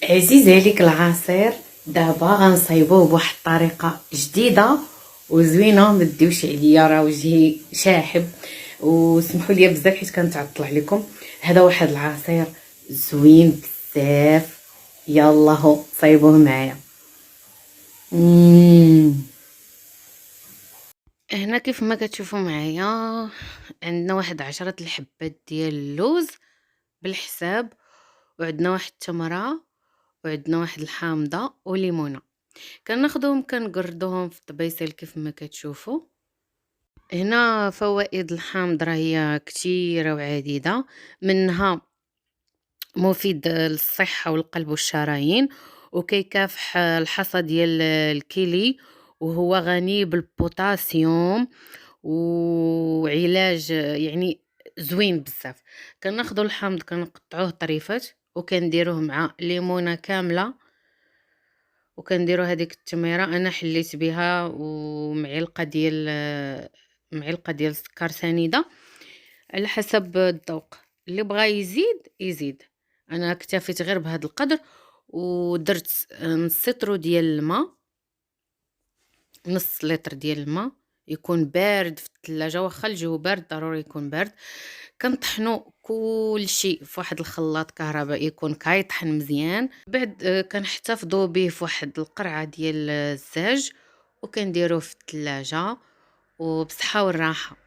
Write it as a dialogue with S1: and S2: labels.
S1: عزيز عليك العصير. دابا غنصايبوه بواحد الطريقه جديده وزوينه، ما تديوش عليا راه وجهي شاحب، وسمحوا لي بزاف حيت كنتعطل عليكم. هذا واحد العصير زوين بزاف، يلا هو صايبوه معايا. هنا كيف ما كتشوفوا معايا عندنا واحد 10 الحبات ديال اللوز بالحساب، وعندنا واحد التمره، وعندنا واحد الحامضه وليمونه. كناخدهم كنقردوهم في الطبيسيل كيف ما كتشوفوا. هنا فوائد الحامض راه هي كثيره وعديده، منها مفيد للصحه والقلب والشرايين، وكيكافح الحصى ديال الكلي، وهو غني بالبوتاسيوم، وعلاج يعني زوين بزاف. كناخدو الحامض كنقطعوه طريفات وكنديروه مع ليمونه كامله، وكنديرو هذيك التميره انا حليت بها، ومعلقه ديال السكر سنيده على حسب الذوق. اللي بغى يزيد يزيد، انا اكتفيت غير بهذا القدر. ودرت نص لتر ديال الماء، نص لتر ديال الماء يكون بارد في الثلاجه، واخا الجو بارد ضروري يكون بارد. كنطحنوا كل شيء في واحد الخلاط كهربائي يكون كيطحن مزيان. بعد كنحتفظوا به في واحد القرعه ديال الزاج، وكنديروه في الثلاجه وبصحه والراحه.